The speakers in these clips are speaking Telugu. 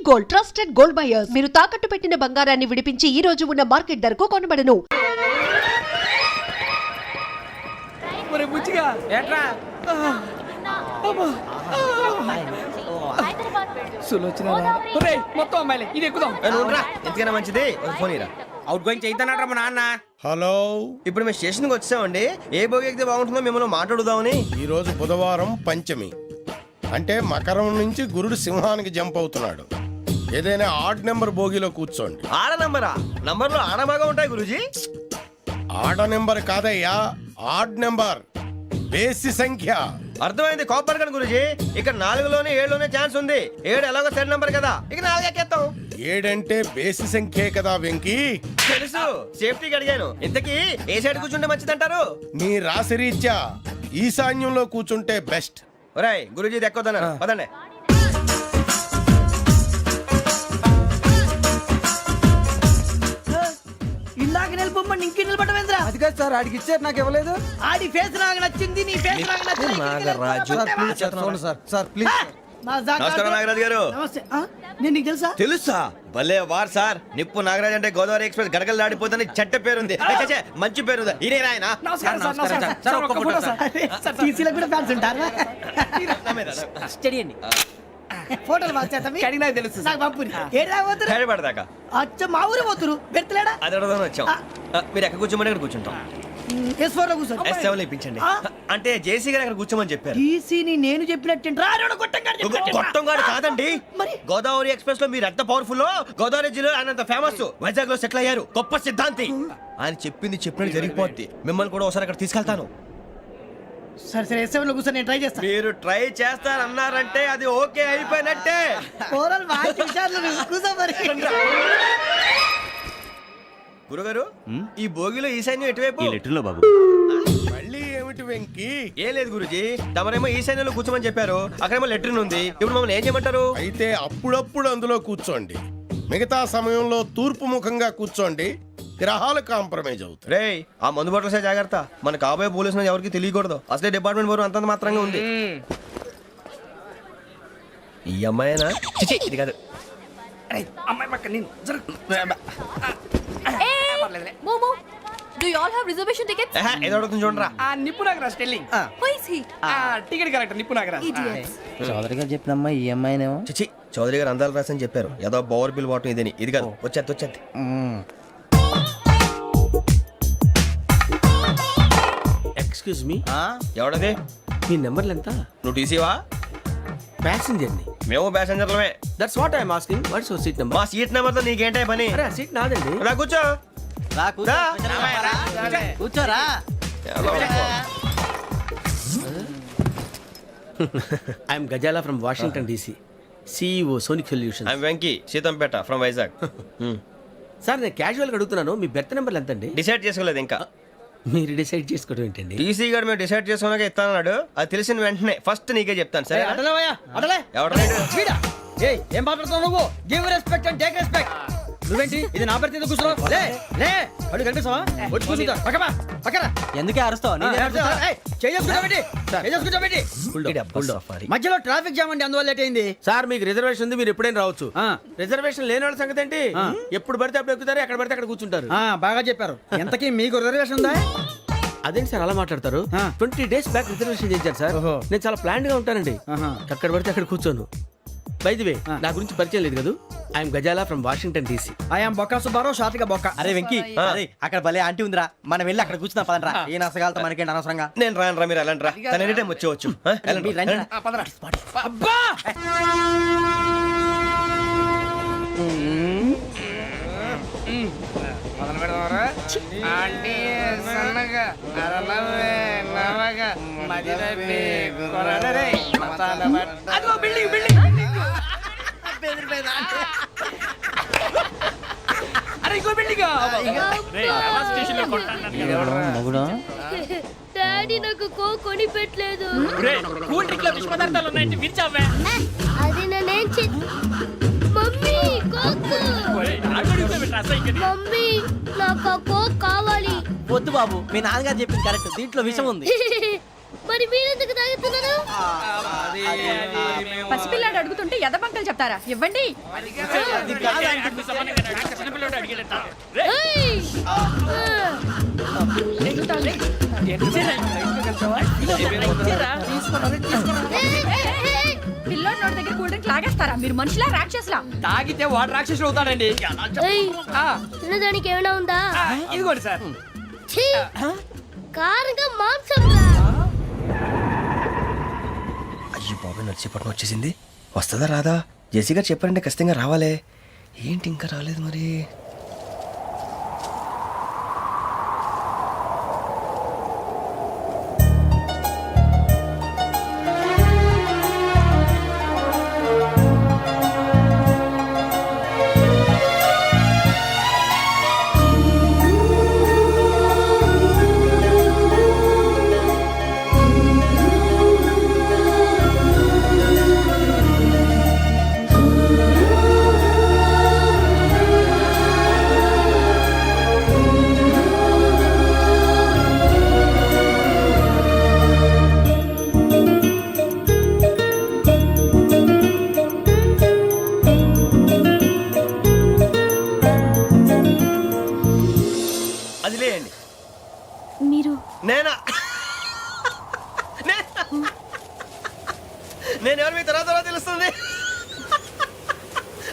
Gold, trusted gold buyers. మీరు తాకట్టు పెట్టిన బంగారాన్ని విడిపించి ఈ రోజు ఉన్న మార్కెట్ ధరకు కొనబడను. మొత్తం అమ్మాయిలే ఇది ఎక్కుదాం. ఎందుకైనా మంచిది ఒక ఫోన్ ఇరా. అవుట్ గోయింగ్ చేద్దానట మా నాన్న. హలో, ఇప్పుడు మేము స్టేషన్కి వచ్చామండి. ఏ బోగి ఎక్కితే బాగుంటుందో మిమ్మల్ని మాట్లాడుదామని. ఈరోజు బుధవారం పంచమి, అంటే మకరం నుంచి గురుడు సింహానికి జంప్ అవుతున్నాడు. ఏదైనా ఆడ్ నెంబర్ బోగిలో కూర్చోండి. ఆడ నంబరా? నంబర్లో ఆడ బాగా ఉంటాయి గురూజీ. ఆడ నెంబర్ కాదయ్యా, ఆడ్ నెంబర్, బేసి సంఖ్య. అర్థమైంది, కాపర్ కానీ గురూజీ. ఇక్కడ 4లోనే 7లోనే ఛాన్స్ ఉంది. 7 ఎలాగో సెడ్ నంబర్ కదా, ఇక 4 ఎక్కేస్తాం. 7 అంటే బేసి సంఖ్యే కదా వెంకీ. తెలుసు, సేఫ్టీకి అడిగాను. ఇంతకీ ఏ సైడ్ కూర్చుంటే మంచిదంటారు? నీ రాశి రీత్యా ఈశాన్యంలో కూర్చుంటే బెస్ట్. ఒరేయ్ గురూజీ దెక్కొద్దన్నారు, పదండి. ఇందాక నిలబొమ్మని ఇంకే నిలబడమేంద్రా? అది కాదు సార్, ఆడికి ఇచ్చారు నాకు ఇవ్వలేదు. ఆడి ఫేస్ నాకు నచ్చింది, నీ ఫేస్ నాకు నచ్చింది. నాగరాజు. Sir please. నమస్కారం నాగరాజు గారు. నమస్తే. నేను నీకు తెలుసా? తెలుసా? భలే వార్ సార్. నిప్పు నాగరాజ్ అంటే గోదావరి ఎక్స్ప్రెస్ గడగలు దాడిపోతుంది చెట్ట పేరుంది. మంచి పేరుంది. ఇదే ఆయన. నమస్కారం సార్. నమస్కారం సార్. ఒక్క ఫోటో సార్. సార్ టీసీలో కూడా ఫ్యాన్స్ ఉంటారా? స్టడీ అండి. ఫోటోలు మార్చేస్తాం. కడిగి నాకు తెలుసు. నాకు పంపుని. ఏడా పోతురు? హైదరాబాద్ అచ్చ మా ఊరు పోతురు. పెడతలేడా? అది అడగదామని వచ్చాం. మీరు ఎక్కడ కూర్చోమని అక్కడ కూర్చుంటాం. S4 లో కూర్చో. S7 ఇప్పించండి. అంటే జేసీ గారు అక్కడ కూర్చోమని చెప్పారు. టీసీని నేను చెప్పినట్టు రాడు గొట్టంగాడు కాదండి. మరి గోదావరి ఎక్స్ప్రెస్ లో మీరు ఎంత పవర్ఫుల్, గోదావరి జిల్లా ఆయన ఫేమస్. వైజాగ్ లో సెటిల్ అయ్యారు. గొప్ప సిద్ధాంతి. ఆయన చెప్పింది చెప్పినట్టు జరిగిపోద్ది. మిమ్మల్ని కూడా ఒకసారి అక్కడ తీసుకెళ్తాను. సరే సరే S7 లో కూర్చో, నేను ట్రై చేస్తాను. మీరు ట్రై చేస్తారన్నారంటే అది ఓకే అయిపోయినట్టే. ఓవరాల్ కూర్చో మరి. గురుగారు, ఈ భోగిలో ఈశాన్యం ఎటువైపు? బాబు మళ్ళీ ఏమిటి వెంకీ? ఏం లేదు గురుజీ, తమరేమో ఈశాన్యంలో కూర్చోమని చెప్పారు. అక్కడేమో లెట్రిన్ ఉంది. ఇప్పుడు మమ్మల్ని ఏం చేయమంటారు? అయితే అప్పుడప్పుడు అందులో కూర్చోండి. మిగతా సమయంలో తూర్పు ముఖంగా కూర్చోండి. గ్రహాలు కాంప్రమైజ్ అవుతాయి. రే, ఆ మందు బట్టలసే జాగ్రత్త. మన కాబోయే పోలీసులు ఎవరికి తెలియకూడదు. అసలే డిపార్ట్మెంట్ బోర్ అంతంత మాత్రంగా ఉంది. ఈ అమ్మాయినా? చిచి, ఇది కాదు. అమ్మాయి పక్క నేను Momo, do you all have reservation tickets? ఏదో అడుగుతుంది చూడరా. ఆ నిప్పు Nagaraj telling. Who is he? Ticket correct నిప్పు నాగరాజ్. Idiots. చౌదరి గారు చెప్పినమ్మా ఈ అమ్మాయినేమో. చిచి, చౌదరి గారు అందాలు రాసని చెప్పారు. ఏదో బోర్ బిల్ వాటం ఇదని. ఇది కాదు, వచ్చేది. Excuse me, ఎవడది? మీ నెంబర్లు ఎంత? నువ్వు టీసీవా? ప్యాసింజర్ ని. మేము ప్యాసెంజర్లమే. That's what I'm asking. What's your seat number? మా సీట్ నెంబర్ తో నీకేంటే పని? అరే ఆ సీట్ నాదండి. రా కూర్చో. రా. కూర్చోరా. I'm Ghazala from Washington DC, CEO Sonic Solutions. I'm Venky, Seethampeta from Vizag. Sir నేను క్యాజువల్గా అడుగుతున్నాను, మీ బెర్త్ నెంబర్లు ఎంత అండి? డిసైడ్ చేసుకోలేదు ఇంకా. మీరు డిసైడ్ చేసుకోవడం ఏంటండి? టీసీ గారు మేము డిసైడ్ చేసుకున్నాక ఇస్తానన్నాడు. అది తెలిసిన వెంటనే ఫస్ట్ నీకే చెప్తాను. సరే? ఏం మాట్లాడుతున్నావు నువ్వు? Give respect and take respect. నువ్వేంటి ఇది నా పరిస్థితి కూర్చున్నావు? లే అడుగు కనిపిస్తావా? వచ్చి కూర్చుంటా. పక్కన ఎందుకే అరుస్తావు? మధ్యలో ట్రాఫిక్ జామ్ అండి, అందువల్ల లేట్ అయింది. సార్ మీకు రిజర్వేషన్ ఉంది, మీరు ఎప్పుడైనా రావచ్చు. రిజర్వేషన్ లేని వాళ్ళ సంగతి ఏంటి? ఎప్పుడు పడితే అప్పుడు ఎక్కుతారు, ఎక్కడ పడితే అక్కడ కూర్చుంటారు. బాగా చెప్పారు. ఎంతకీ మీకు రిజర్వేషన్ ఉందా? అదేంటి సార్ అలా మాట్లాడతారు? 20 days బ్యాక్ రిజర్వేషన్ చేశారు సార్. నేను చాలా ప్లాన్డ్ గా ఉంటానండి. అక్కడ పడితే అక్కడ కూర్చోను. బై ది వే, నా గురించి పరిచయం లేదు కదా. I'm Ghazala from Washington DC. I'm Bokka Subbarao, షార్ట్గా బొక్క. అరే వెంకీ, అక్కడ భలే ఆంటీ ఉందిరా, మనం వెళ్ళి అక్కడ కూర్చున్నా పదనరా. ఏ నసగాలతో మనకేంటి అనవసరంగా. నేను రాను రా, మీరు వెళ్ళండి రా. తన ఎనీ టైం వచ్చేవచ్చు. డాడీ నాకు కోక్ కొని పెట్టలేదు. అది నేనేం మమ్మీ కోక్. మమ్మీ నాకు కోక్ కావాలి. వద్దు బాబు, మీ నాన్నగారు చెప్పింది కరెక్ట్. దీంట్లో విషయం ఉంది. మరి మీరెందుకు తాగుతున్నారు? పసిపిల్లాడు అడుగుతుంటే ఎదబంకలు చెప్తారా? ఇవ్వండి. ఏయ్! పిల్లోడి నోటి దగ్గర కూల్ డ్రింక్ లాగేస్తారా? మీరు మనుషులా రాక్షసులా? తాగితే వాడు రాక్షసుడు అవుతాడండి. ఏయ్! ఆ, తినడానికి ఏమైనా ఉందా? ఇదిగోండి సార్. ఛీ! కారంగా మాంసం రా. అయ్యి బాబు నడిచేపట్నం వచ్చేసింది. వస్తుందా రాదా? జెసి గారు చెప్పారంటే ఖచ్చితంగా రావాలే. ఏంటి ఇంకా రాలేదు మరి? అది లేయండి. మీరు నేనా? నేను ఎవరు మీ తర్వాత తెలుస్తుంది.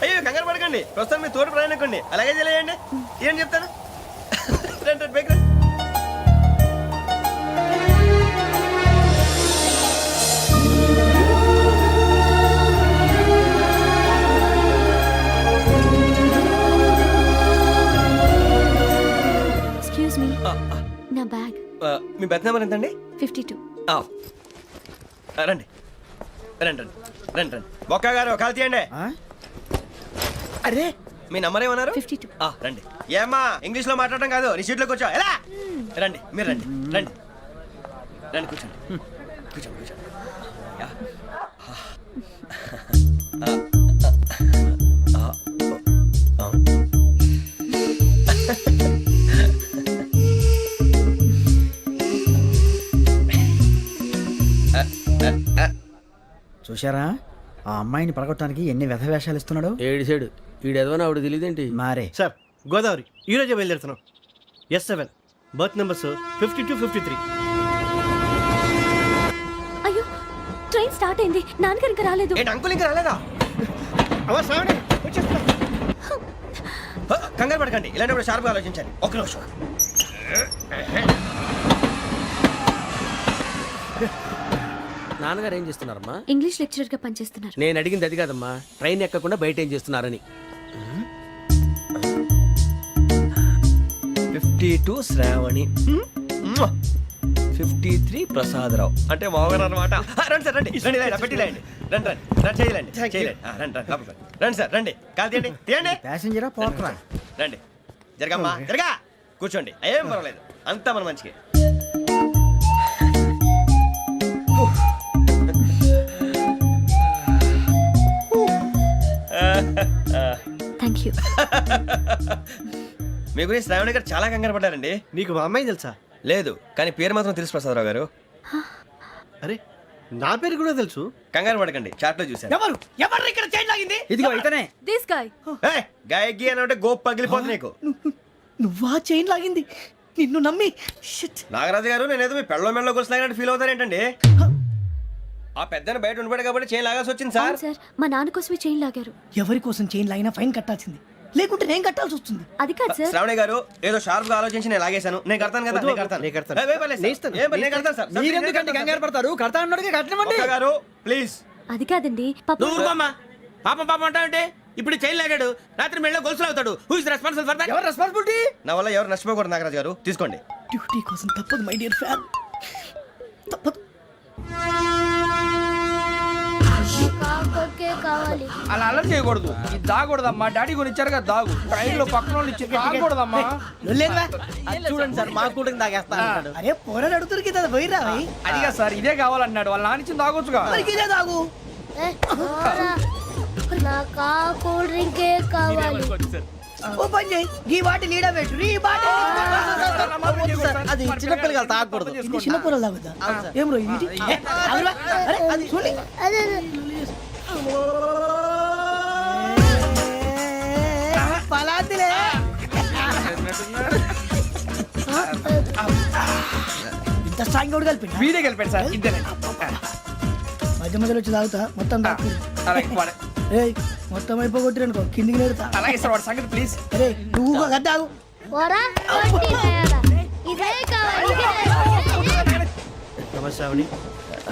అయ్యో కంగారు పడకండి, ప్రస్తుతం మీ తోటి ప్రయాణకండి. అలాగే తెలియండి. ఏం చెప్తాను. రండి బైక్ రండి. ఎక్స్క్యూజ్ మీ, నా బ్యాగ్. మీ బెత్ నెంబర్ ఎంతండి? 52. రండి రండి రండి రండి రండి. బొక్క గారు కాల్ తీయండి. అరే మీ నంబర్ ఏమన్నారు? 52. రండి. ఏమ్మా ఇంగ్లీష్ లో మాట్లాడడం కాదు, నీ సీట్లో కూర్చో. ఎలా రండి, మీరు రండి రండి రండి కూర్చోండి కూర్చోండి కూర్చోండి. యా. చూశారా ఆ అమ్మాయిని పడగొట్టడానికి ఎన్ని వ్యధ వేషాలు ఇస్తున్నాడు. ఏడిసాడు. ఈడు ఎదవని ఆవిడ తెలియదేంటి? మారే సార్ గోదావరి ఈరోజే బయలుదేరుతున్నాం. S7 berth numbers 52, 53. అయ్యో, ట్రైన్ స్టార్ట్ అయింది. నాన్నగారు ఇంకా రాలేదు. ఏంటి అంకుల్ ఇంకా రాలేదా? కంగారు పడకండి, ఇలాంటప్పుడు షార్ప్గా ఆలోచించండి. ఒక్క నిమిషం. నాన్నగారు ఏం చేస్తున్నారమ్మా? ఇంగ్లీష్ లెక్చరర్ గా పనిచేస్తున్నారు. నేను అడిగింది అది కాదమ్మా, ట్రైన్ ఎక్కకుండా బయట ఏం చేస్తున్నారని. 52 శ్రావణి, 53 ప్రసాదరావు అంటే మామగారు అనమాట. రండి సార్ రండి రండి రండి పెట్టి రండి రండి రండి రండి చేయలేండి చేయలేండి. రండి రండి లోపలికి రండి సార్ రండి. కాదు తీయండి తీయండి. ప్యాసింజరా పోట్రా. రండి జరగమ్మా జరగా కూర్చోండి. ఏం పర్వాలేదు, అంతా మన మంచికి. Thank you. మీ గురించి శ్రావణి గారు చాలా కంగారు పడ్డారండి. నీకు మా అమ్మాయి తెలుసా? లేదు, కానీ పేరు మాత్రం తెలుసు ప్రసాదరావు గారు. అరే నా పేరు కూడా తెలుసు. కంగారు పడకండి, చాట్ లో చూశాను. ఎవరు ఎవరు ఇక్కడ చైన్ లాగింది? ఇదిగో ఇతనే. This guy. గాయకి అని అంటే గోప్ పగిలిపోతుంది నీకు. నువ్వా చైన్ లాగింది? నిన్ను నమ్మి షిట్. నాగరాజు గారు నేనేదో మీ పెళ్ళ మెళ్ళలో గురిసిలాగినట్టు ఫీల్ అవుతారేంటండి? ఆ పెద్దని బయట ఉండిపోయాడు కాబట్టి చైన్ లాగాల్సి వచ్చింది సార్. సార్, మా నాన్న కోసమే చైన్ లాగారు. ఎవరి కోసం చైన్ లాగినా ఫైన్ కట్టాల్సింది, లేకుంటే నేను కట్టాల్సి వస్తుంది. అది కాదు సార్. శ్రావణి గారు ఏదో షార్ప్ గా ఆలోచించి నేను లాగేశాను. నేను కడతాను కదా, నేను కడతాను. నేను కడతాను. ఏ, పర్లేదు సార్. ఏ, నేను కడతాను సార్. మీరెందుకంటే కంగారు పడతారు? కడతా అన్నాడుగా కట్టమండి. ఒక్క గారు ప్లీజ్. అది కాదండి పాప. నువ్వు ఊరుకోమ్మా. పాపం పాపం అంటావంటే ఇప్పుడు చైన్ లాగాడు, రాత్రి మెళ్ళో గొలుసులు అవుతాడు. Who is responsible for that? ఎవరు రెస్పాన్సిబిలిటీ? నా వల్ల ఎవరు నష్టపోకూడదు నాగరాజు గారు, తీసుకోండి. డ్యూటీ కోసం తప్పదు మై డియర్ ఫ్యాన్, తప్పదు. కావాలి. అలా అలర్ట్ చేయకూడదు. ఇది దాగకూడదమ్మా. డాడీ కొని ఇచ్చారు కదా దాగు. ట్రైన్ లో పక్కన వాళ్ళు ఇచ్చి దాగకూడదమ్మా. చూడండి సార్, మా కూడా తాగేస్తా అన్నాడు. అరే పోరాడు అడుగుతారు కదా పోయిరా. అడిగా సార్ ఇదే కావాలన్నాడు. వాళ్ళ నానిచ్చింది తాగొచ్చుగా. ఇదే తాగు. నాకు కూల్ డ్రింకే కావాలి. ఓ పని చేయి ఈ బాటిల్ లీడ పెట్టు ఈ బాటిల్ అది చిన్నపిల్లలు తాగకూడదు. ఇది చిన్న పొరలు తాగుతా ఏం రో ఇది అరే అది చూడి పలాతిలే ఇంత స్ట్రాంగ్ కూడా కలిపి వీడే గెలిపాడు సార్ ఇద్దరే మధ్య మధ్యలో వచ్చి తాగుతా మొత్తం తాగు అలాగే వాడు. ఏయ్ మొత్తం అయిపోగొట్టిరు అనుకో కిందికి నేడుతా అలాగే సార్ వాడు సంగతి ప్లీజ్. అరే నువ్వు గద్ద తాగు నమస్తే ఆవిడ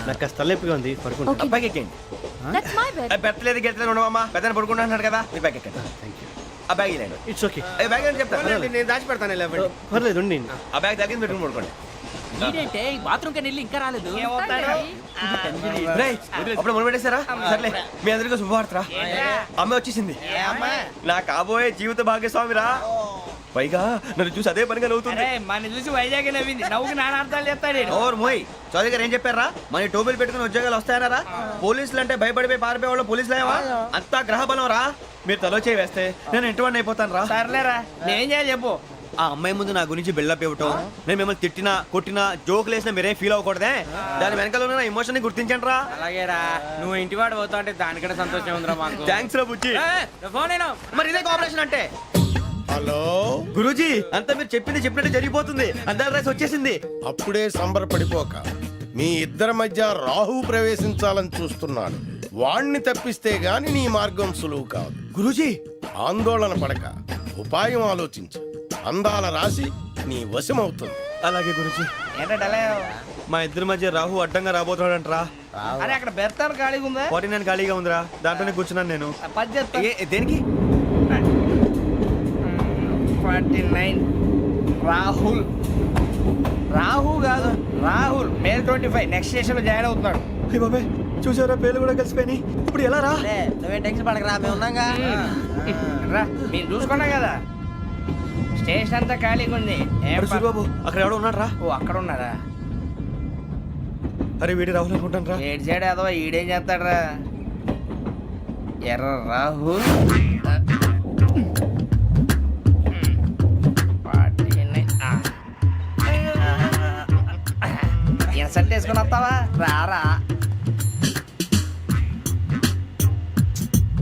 నాకు కాస్త తలెప్పిగా ఉంది పడుకుంటా బ్యాగ్ ఎక్కండి. That's my bed. పెట్టలేదు గెట్టలేదు ఉండవమ్మా పెద్దని పడుకుంటున్నాడు కదా మీ బ్యాగ్ ఎక్కండి. ఆ బ్యాగ్ ఇలాండి ఇట్స్ ఓకే బ్యాగ్ అని చెప్తాను నేను దాచి పెడతాను. పర్లేదు ఉండి ఆ బ్యాగ్ తగ్గింది పెట్టుకుని పడుకోండి. బాత్రూమ్ కని ఇంకా రాలేదు. రేయ్, అప్పుడు మొదలు పెట్టేశారా? సర్లే మీ అందరికీ శుభవార్తరా, అమ్మ వచ్చేసింది. నా కాబోయే జీవిత భాగ్యస్వామిరా. పైగా నన్ను చూసి అదే పనిగా నవ్వుతుంది. మన చూసి వైజాగ్ నవ్వింది. నవ్వుకి నాన్న అర్థాలు చెప్తాడు. ఓర్ మోయ్ చౌదరి గారు ఏం చెప్పారా? మన టోబీలు పెట్టుకుని ఉద్యోగాలు వస్తాయనరా? పోలీసులు అంటే భయపడిపోయి పారిపోయే వాళ్ళు పోలీసులేవా? అంతా గ్రహ బలం రా. మీరు తలో చేయి వేస్తే నేను ఇంటివాడిని అయిపోతాను రా. సర్లేరా నేం చేయాలి చెప్పు. ఆ అమ్మాయి ముందు నా గురించి బిల్డప్ ఇవ్వటం, నేను మిమ్మల్ని తిట్టినా కొట్టినా జోకులు వేసినా మీరేం ఫీల్ అవ్వకూడదే. దాని వెనకాల ఉన్న ఎమోషన్ ని గుర్తించండి రా. అలాగేరా నువ్వు ఇంటి వాడు పోతా అంటే దానికంటే సంతోషం ఉందిరా మాకు. థ్యాంక్స్ రా బుజ్జి. ఫోన్ అయినా మరి ఇదే కోఆపరేషన్ అంటే. హలో, గురూజీ అంతా మీరు చెప్పింది చెప్పినట్టు జరిగిపోతుంది. అందాల రైస్ వచ్చేసింది. అప్పుడే సంబరపడిపోక మీ ఇద్దరి మధ్య రాహు ప్రవేశించాలని చూస్తున్నాడు. వాణ్ణి తప్పిస్తే గాని నీ మార్గం సులువు కాదు. గురూజీ ఆందోళన పడక ఉపాయం ఆలోచించు. అందాల రాశి నీ వశమవుతుంది. అలాగే గురూజీ. ఏంటంటే మా ఇద్దరి మధ్య రాహు అడ్డంగా రాబోతున్నాడంట్రా. అరే అక్కడ బెర్తాను ఖాళీగా ఉందా? 49 ఖాళీగా ఉందిరా, దాంట్లోనే కూర్చున్నాను నేను. పది చెప్తా. దేనికి? 49 రాహుల్. రాహు కాదు రాహుల్. మే 25 నెక్స్ట్ స్టేషన్ లో జాయిన్ అవుతున్నాడు. అయ్య బాబాయ్ చూసారా, పేర్లు కూడా కలిసిపోయినాయి. ఇప్పుడు ఎలా రా? నువ్వే టెన్షన్ పడకరా, మేము ఉన్నాగా. రా మీరు చూసుకున్నా కదా స్టేషన్ అంతా ఖాళీగా ఉంది. ఏం అరే సూరిబాబు అక్కడ ఎవడో ఉన్నాడు రా. ఓ అక్కడ ఉన్నారా? అరే వీడి రాహుల్ అనుకుంటాను రా. ఏడు సైడ్ ఏదో ఈడేం చేస్తాడరా? ఎర్ర రాహుల్. ఇన్సర్ట్ వేసుకుని వస్తావా? రారా.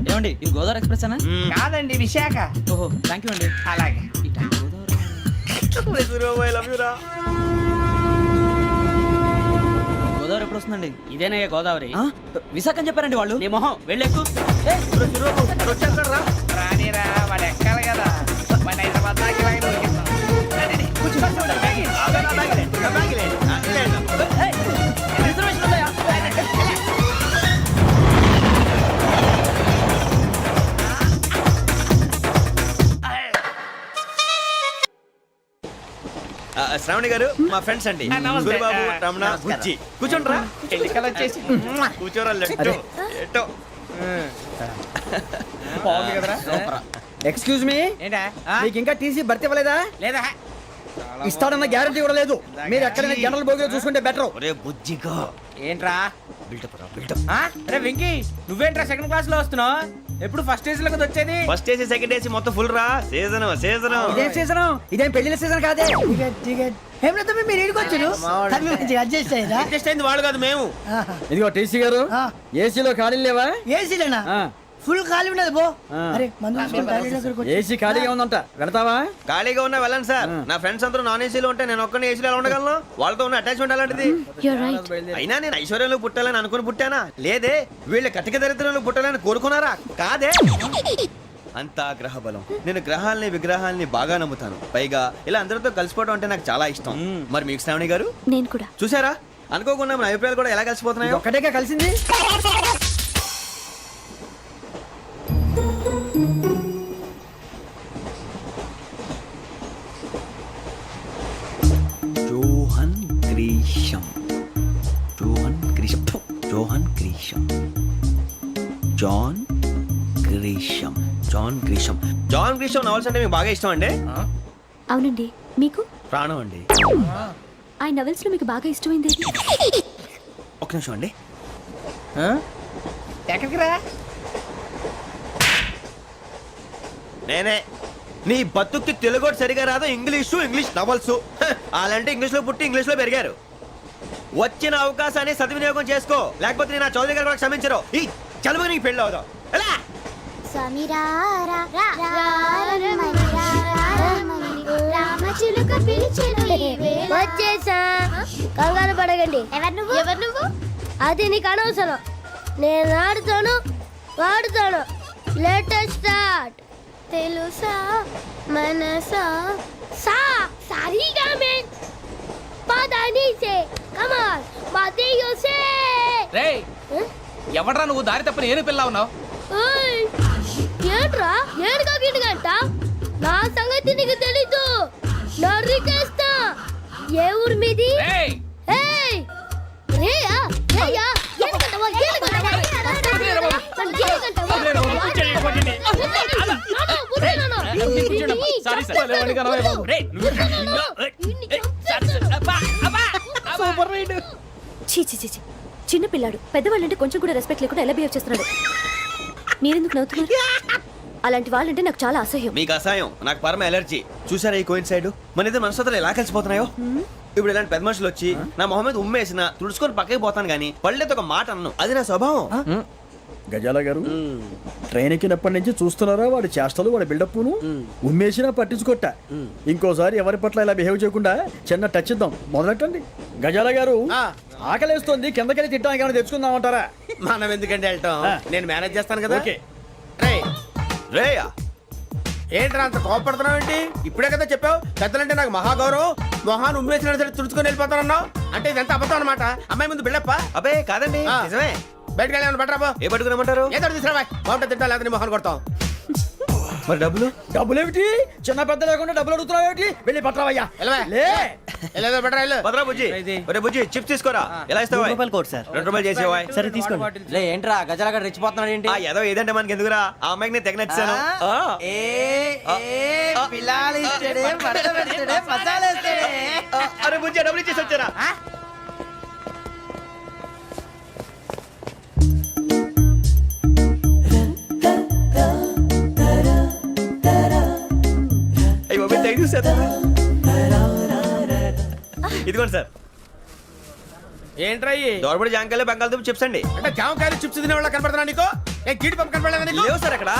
ఏమండి ఇది గోదావరి ఎక్స్ప్రెస్ అనా? కాదండి విశాఖ. ఓహో థ్యాంక్ యూ అండి. అలాగే సూరిబాబు ఐ లవ్ యు రా. గోదావరి ఎప్పుడు వస్తుందండి? ఇదేనయ్య గోదావరి. విశాఖ అని చెప్పారండి వాళ్ళు. నీ మొహం వెళ్ళెక్కు. వచ్చేస్తాడు రా. రానిరా వాడు ఎక్కాలి కదా. మన హైదరాబాద్ దాకా ఇలాగే దొరికిస్తాం. రండి, కూర్చో. బ్యాగ్ ఇయ్యి. రిజర్వేషన్ ఉన్నాయా? శ్రావణి గారు మా ఫ్రెండ్స్ అండి. నమస్తే. సూరిబాబు, రమణ, బుజ్జి. కూర్చోండి రా. ఎన్నికలు వచ్చేసి కూర్చోరా. లెట్టో ఎట్టో. బాగుంది కదరా? ఎక్స్క్యూజ్ మీ, ఏంటా? మీకు ఇంకా టీసీ భర్తీ ఇవ్వలేదా? లేదా ఇస్తాడన్న గ్యారంటీ కూడా లేదు. మీరు ఎక్కడైనా జనరల్ బోగిలో చూసుకుంటే బెటర్. ఒరే బుజ్జిగా ఏంట్రా? బిల్డప్ రా బిల్డప్. అరే వెంకీ నువ్వేంట్రా సెకండ్ క్లాస్ లో వస్తున్నావు? ఎప్పుడు ఫస్ట్ ఏజ్ లో కదా వచ్చేది? ఫస్ట్ ఏసీ సెకండ్ ఏసీ మొత్తం ఫుల్ రా. సీజన్ ఇదేం సీజన్? ఇదేం పెళ్లిన సీజన్ కాదే. టికెట్ ఏం లేదు మీరు ఇడికి వచ్చారు అడ్జస్ట్ అయ్యారా? అడ్జస్ట్ అయింది వాళ్ళు కాదు మేము. ఇదిగో టీసీ గారు, ఏసీలో ఖాళీలు లేవా? ఏసీలేనా? ఆ. ఫుల్ ఖాళీ ఉండదు పో. అరే మందు తీసుకొని టాయిలెట్ దగ్గరకు వచ్చి. ఏసీ ఖాళీగా ఉందంట, వెళతావా? ఖాళీగా ఉన్నా వెళ్ళండి సార్. నా ఫ్రెండ్స్ అందరూ నాన్ ఏసీలో ఉంటే నేను ఒక్కనే ఏసీలో ఎలా ఉండగలను? వాళ్ళతో ఉన్న అటాచ్మెంట్ అలాంటిది. అయినా నేను ఐశ్వర్యంలో పుట్టాలని అనుకుని పుట్టానా? లేదే. వీళ్ళ కటిక దరిద్రంలో పుట్టాలని కోరుకున్నారా? కాదే. అంతా గ్రహ బలం. నేను గ్రహాలని విగ్రహాలని బాగా నమ్ముతాను. పైగా ఇలా అందరితో కలిసిపోవడం అంటే నాకు చాలా ఇష్టం. మరి మీకు శ్రావణి గారు? నేను కూడా. చూసారా, అనుకోకుండా మన అభిప్రాయాలు కూడా ఎలా కలిసిపోతున్నాయో. ఒక్కటేగా కలిసింది. Johan Grisham. Johan Grisham. Johan Grisham. John Grisham. John Grisham. John Grisham novels అంటే మీకు బాగా ఇష్టం అండి? అవునండి. మీకు? ప్రాణం అండి. ఆ నవెల్స్ లో మీకు బాగా ఇష్టమైంది? ఒక్క నిమిషం అండి. ఎక్కడికి రా? నేనే నీ బతుక్కి తెలుగు ఒకటి సరిగా రాదు, ఇంగ్లీష్ నవల్స్. అలాంటి ఇంగ్లీష్ లో పుట్టి ఇంగ్లీష్ లో పెరిగారు. వచ్చిన అవకాశాన్ని సద్వినియోగం చేసుకో, లేకపోతే నేను నా చౌదరి గారు కూడా క్షమించరు. ఈ చదువు నీకు పెళ్ళి అవుదాం. ఎలా వచ్చేసా, కంగారు పడగండి. ఎవరు నువ్వు? అది నీకు అనవసరం. నేను ఆడుతాను, వాడుతాను. Latest start. తెలుసా మనసా సా సారీగా మెన్ పదని సే కమాన్ మాదేయో సే. రేయ్ ఎవడ్రా నువ్వు? దారి తప్పని ఏను పిల్ల ఉన్నావు. ఓయ్ ఏంట్రా ఏడుగా గిడుగంట? నా సంగతి నీకు తెలీదు. నరికేస్తా. ఏ ఊరు మీది? రేయ్ ఏయ్ రేయా రేయా ఏడుగంటవా ఏడుగంటవా సారీ సార్. Super ride. చీ చీ చీ చీ. చిన్న పిల్లాడు పెద్దవాళ్ళంటే కొంచెం కూడా రెస్పెక్ట్ లేకుండా ఎలా బిహేవ్ చేస్తున్నాడు. మీరెందుకు నవ్వుతున్నారు? అలాంటి వాళ్ళంటే నాకు చాలా అసహ్యం. మీకు అసహాయం, నాకు పరమ ఎలర్జీ. చూసారా ఈ కోయిన్ సైడ్? మన ఇద్దరు మనసుతో ఎలా కలిసిపోతున్నాయో. ఇప్పుడు ఇలాంటి పెద్ద మనుషులు వచ్చి నా మొహం మీద ఉమ్మేసిన తుడుచుకొని పక్కకి పోతాను కానీ పళ్ళేతో ఒక మాట అన్ను. అది నా స్వభావం. గజాల గారు ట్రైన్ ఎక్కినప్పటి నుంచి చూస్తున్నారా వాడి చేష్టలు, వాడి బిల్డప్ను. ఉమ్మేసినా పట్టించుకోట. ఇంకోసారి ఎవరి పట్ల ఇలా బిహేవ్ చేయకుండా చిన్న టచ్ ఇద్దాం. మొదలెట్టండి. గజాల గారు ఆకలేస్తోంది, కిందకెళ్ళి తిట్టడానికి ఏమైనా తెచ్చుకుందామంటారా? మనం ఎందుకంటే వెళ్తాం, నేను మేనేజ్ చేస్తాను కదా. ఓకే. రేయా ఏంట్రా అంత కోపడుతున్నావు ఏంటి? ఇప్పుడే కదా చెప్పావు పెద్దలంటే నాకు మహాగౌరవం, మొహాన్ని ఉమ్మేసిన సరే తుడుచుకొని వెళ్ళిపోతానన్నావు. అంటే ఇదంతా అబద్ధం అనమాట. అమ్మాయి ముందు బిల్డప్ప. అబ్బే కాదండి, నిజమే. బయటకు వెళ్ళాను బట్రాబో. ఏ పట్టుకురమ్మంటారు? ఏదో తీసుకురా బాగుంటుంది తింటా, లేదా మొహాన్ని కొడతాం. మరి డబ్బులు? డబ్బులు ఏమిటి? చిన్న పెద్ద లేకుండా డబ్బులు అడుగుతున్నావు ఏమిటి? వెళ్ళి పట్టరావయ్యా. లే భద్రా బుజ్జి, ఒరే బుజ్జి చిప్స్ తీసుకోరా. ఎలా ఇస్తావా? Court sir. 2 రూపాయలు చేసేవా? సరే తీసుకోండి. లే ఏంట్రా గజాల గారు రెచ్చిపోతున్నాడు ఏంటి? ఆ ఏదో ఏదంటే మనకి ఎందుకురా, ఆ అమ్మాయికి నేను తెగ నచ్చాను. అరే బుజ్జి డబ్బులు ఇచ్చేసి వచ్చారా? ఇదిగోండి సార్. ఏంట్రా దోరబడి జాంకాయలు బంగాళదుంప చిప్స్ అండి. అంటే జామకాయలు చిప్స్ తినే వాళ్ళ కనపడుతున్నా నీకు? ఏ గీడి పంప కనపడలేదా నీకు? లేవు సార్ అక్కడ.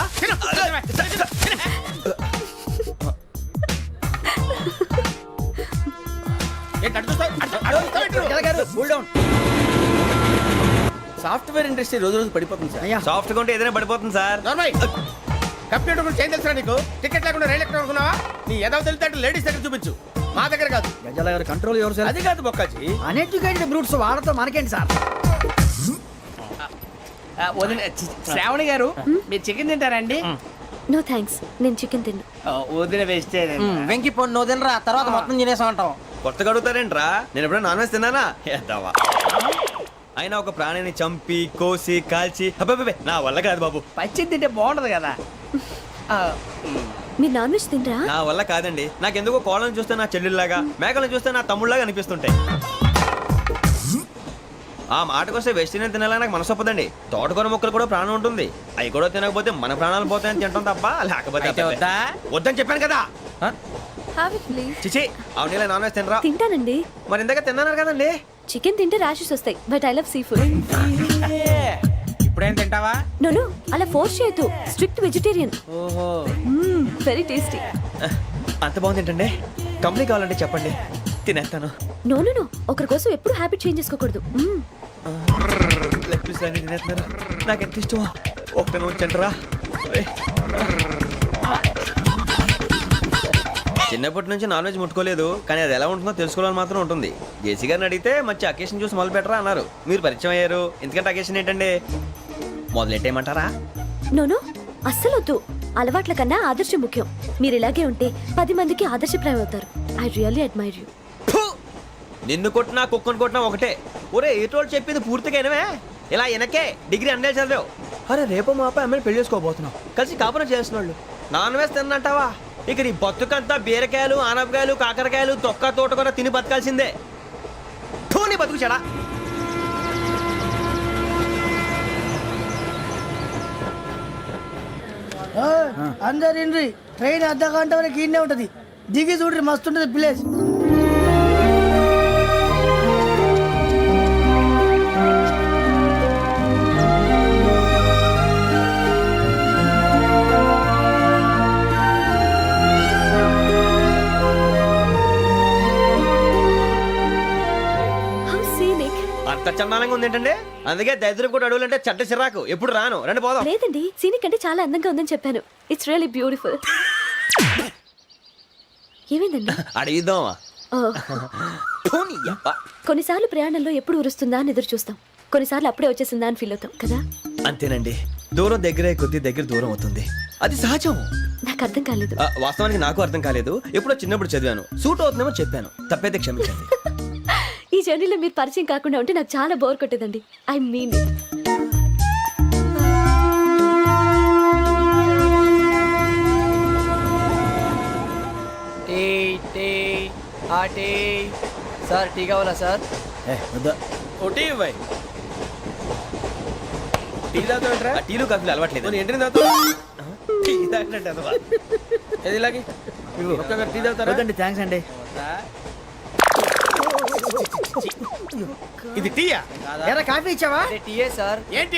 సాఫ్ట్వేర్ ఇండస్ట్రీ రోజు రోజు పడిపోతుంది సార్. సాఫ్ట్ గా ఉంటే ఏదైనా పడిపోతుంది సార్. కంప్యూటర్ గురించి ఏం తెలుసా నీకు? టికెట్ లేకుండా రైలు ఎక్కడ అనుకున్నావా? నీ ఏదో తెలితే లేడీస్ దగ్గర చూపించు, మా దగ్గర కాదు. గజాల గారు కంట్రోల్ ఎవరు సార్? అది కాదు బొక్కాజీ. అన్ఎడ్యుకేటెడ్ బ్రూట్స్ వాడతాం మనకేంటి సార్? శ్రావణి గారు మీరు చికెన్ తింటారండి? నో థ్యాంక్స్, నేను చికెన్ తిన్ను. వదిన వేస్తే వెంకి పొన్ను నువ్వు తినరా, తర్వాత మొత్తం తినేసా ఉంటాం. కొత్తగా అడుగుతారేంట్రా? నేను ఎప్పుడైనా నాన్ వెజ్ తిన్నానా? ఎద్దావా. అయినా ఒక ప్రాణిని చంపి కోసి కాల్చి అబ్బబ్బే నా వల్ల కాదు బాబు. పచ్చి తింటే బాగుంటది కదా. మీరు నాన్ వెజ్ తినరా? నా వల్ల కాదండి. నాకెందుకో కోళ్ళని చూస్తే నా చెల్లెల్లాగా, మేకలను చూస్తే నా తమ్ముళ్ళలాగా అనిపిస్తుంటాయి. ఆ మాటకొస్తే వెస్టిరియన్ తినాలని నాకు మనసు ఒప్పదండి. తోటకూర మొక్కలు కూడా ప్రాణం ఉంటుంది. అవి కూడా తినకపోతే మన ప్రాణాలు పోతాయని తింటాం తప్ప లేకపోతే వద్దని చెప్పాను కదా. Have it please. చిచి అవునీ నాన్ వెజ్ తినరా? తింటానండి. మరి ఇందాక తిన్నాను కదండి. చికెన్ తింటే ర్యాషెస్ వస్తాయి, but I love sea food. ఇప్పుడేం తింటావా? నో అలా ఫోర్స్ చేయొద్దు. Strict vegetarian. ఓహో వెరీ టేస్టీ. అంత బాగుంది ఏంటండి? కంపెనీ కావాలంటే చెప్పండి, తినేస్తాను. నో ఒకరి కోసం ఎప్పుడు హ్యాబిట్ చేంజ్ చేసుకోకూడదు. లెగ్ పీస్ అన్ని తినేస్తున్నారు. నాకు ఎంత ఇష్టమా. ఒక్క ఉంచండిరా. చిన్నప్పటి నుంచి నాన్ వెజ్ ముట్టుకోలేదు, కానీ అది ఎలా ఉంటుందో తెలుసుకోవాలని మాత్రం ఉంటుంది. జేసీ గారిని అడిగితే మంచి అకేషన్ చూసి మొదలు పెట్టరా అన్నారు. మీరు పరిచయం అయ్యారు, ఎందుకంటే అకేషన్ ఏంటండి? మొదలెట్టేయమంటారా? నో అస్సలు వద్దు. అలవాట్ల కన్నా ఆదర్శం ముఖ్యం. మీరు ఇలాగే ఉంటే 10 మందికి ఆదర్శప్రాయం అవుతారు. I really admire you. నిన్ను కొట్టినా కుక్కను కొట్టినా ఒకటే. ఒరే ఏటోళ్ళు చెప్పింది పూర్తిగా వినవే. ఇలా వెనకే డిగ్రీ అన్నే చదివావు. అరే రేపు మా అబ్బాయి అమ్మాయిని పెళ్లి చేసుకోబోతున్నావు, కలిసి కాపురం చేసిన వాళ్ళు నాన్ వెజ్ తిన్నంటావా? ఇక నీ బతుకంతా బీరకాయలు, ఆనపకాయలు, కాకరకాయలు, తొక్క తోట కూడా తిని బతకాల్సిందే. నీ బతుకు చెడా. అందరు ఇండ్రి ట్రైన్ అర్ధ గంట వరకు ఇన్నే ఉంటది దిగి చూడ్రి మస్తు ఉంటది ప్లేస్. How scenic. అంత చందానంగా ఉంది ఏంటంటే, అందుకే దరిద్రం కూడా అడవులు అంటే చెడ్డ చిరాకు. ఎప్పుడు రాను, రండి పోదాం. లేదండి, సీనిక్ అంటే చాలా అందంగా ఉందని చెప్పాను. It's really beautiful. ఏమైందండి? అడిగిద్దామా? ఓ, పోనీ యబ్బా. కొన్నిసార్లు ప్రయాణంలో ఎప్పుడు ఉరుస్తుందా అని ఎదురు చూస్తాం, కొన్నిసార్లు అప్పుడే వచ్చేసిందా అని ఫీల్ అవుతాం కదా. అంతేనండి, దూరం దగ్గరే కొద్ది దగ్గర దూరం అవుతుంది, అది సహజం. నాకు అర్థం కాలేదు. వాస్తవానికి నాకు అర్థం కాలేదు, ఎప్పుడో చిన్నప్పుడు చదివాను, సూట్ అవుతుందేమో చెప్పాను, తప్పైతే క్షమించండి. ఈ జర్నీలో మీరు పరిచయం కాకుండా ఉంటే నాకు చాలా బోర్ కొట్టేదండి. I mean it. Tea tea ఆ టీ సార్ టీ కావాలా సార్? వద్దా. ఒకటి ఇవ్వాయి. టీ తాగుతావేంట్రా? టీలు కాఫీలు అలవాట్లేదు. ఏంటి తాగుతావు? టీ తాగినట్టు అదవా. ఏది ఇలాగే ఒక్కొక్కరు టీ తాగుతారా? వద్దండి, థ్యాంక్స్ అండి. ఇది టీయా? ఎరా కాఫీ ఇచ్చావా? టీయే సార్. ఏంటి